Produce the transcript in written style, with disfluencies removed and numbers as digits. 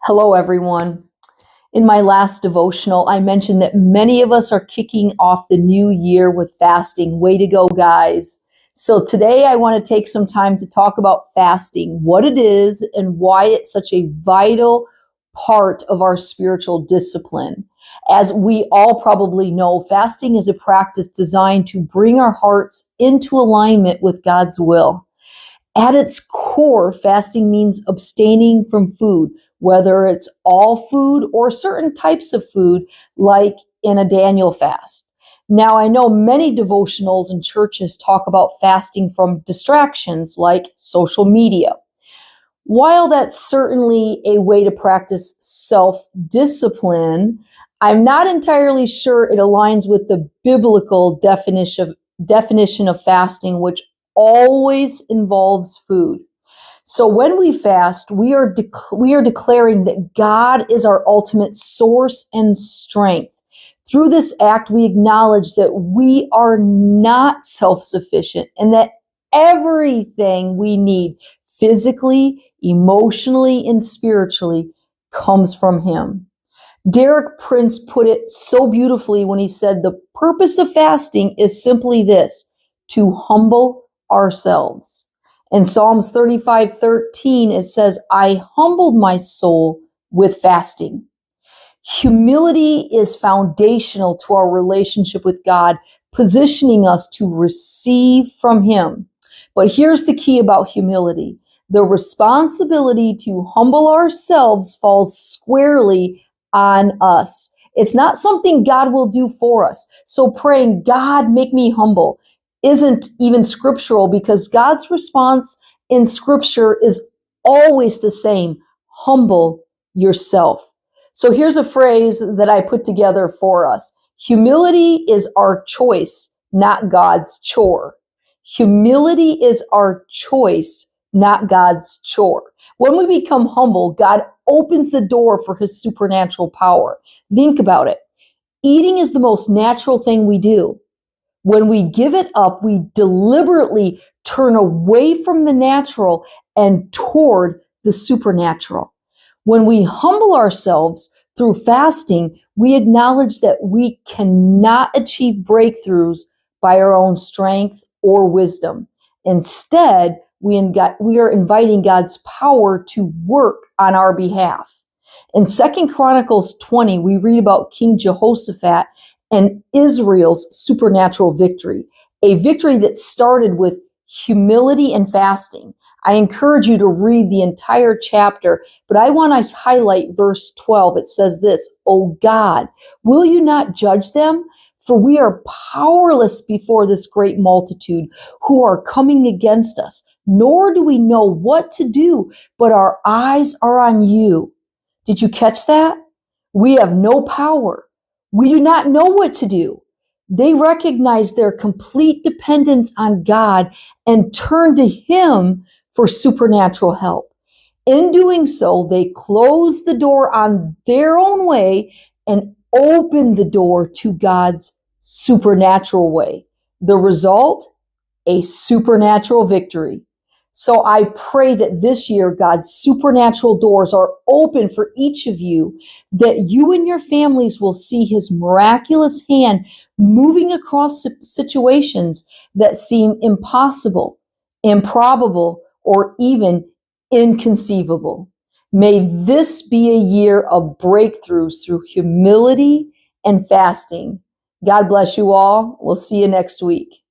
Hello, everyone. In my last devotional, I mentioned that many of us are kicking off the new year with fasting. Way to go, guys. So today I want to take some time to talk about fasting, what it is, and why it's such a vital part of our spiritual discipline. As we all probably know, fasting is a practice designed to bring our hearts into alignment with God's will. At its core, fasting means abstaining from food, whether it's all food or certain types of food, like in a Daniel fast. Now, I know many devotionals and churches talk about fasting from distractions like social media. While that's certainly a way to practice self-discipline, I'm not entirely sure it aligns with the biblical definition of fasting, which always involves food. So when we fast, we are declaring that God is our ultimate source and strength. Through this act, we acknowledge that we are not self-sufficient and that everything we need physically, emotionally, and spiritually comes from Him. Derek Prince put it so beautifully when he said, the purpose of fasting is simply this: to humble ourselves. In Psalms 35:13, it says, I humbled my soul with fasting. Humility is foundational to our relationship with God, positioning us to receive from Him. But here's the key about humility. The responsibility to humble ourselves falls squarely on us. It's not something God will do for us. So praying, God, make me humble, isn't even scriptural, because God's response in scripture is always the same: humble yourself. So here's a phrase that I put together for us. Humility is our choice, not God's chore. Humility is our choice, not God's chore. When we become humble, God opens the door for His supernatural power. Think about it. Eating is the most natural thing we do. When we give it up, we deliberately turn away from the natural and toward the supernatural. When we humble ourselves through fasting, we acknowledge that we cannot achieve breakthroughs by our own strength or wisdom. Instead, we are inviting God's power to work on our behalf. In 2 Chronicles 20, we read about King Jehoshaphat and Israel's supernatural victory, a victory that started with humility and fasting. I encourage you to read the entire chapter, but I want to highlight verse 12. It says this: O God, will you not judge them? For we are powerless before this great multitude who are coming against us, nor do we know what to do, but our eyes are on you. Did you catch that? We have no power. We do not know what to do. They recognize their complete dependence on God and turn to Him for supernatural help. In doing so, they close the door on their own way and open the door to God's supernatural way. The result? A supernatural victory. So I pray that this year God's supernatural doors are open for each of you, that you and your families will see His miraculous hand moving across situations that seem impossible, improbable, or even inconceivable. May this be a year of breakthroughs through humility and fasting. God bless you all. We'll see you next week.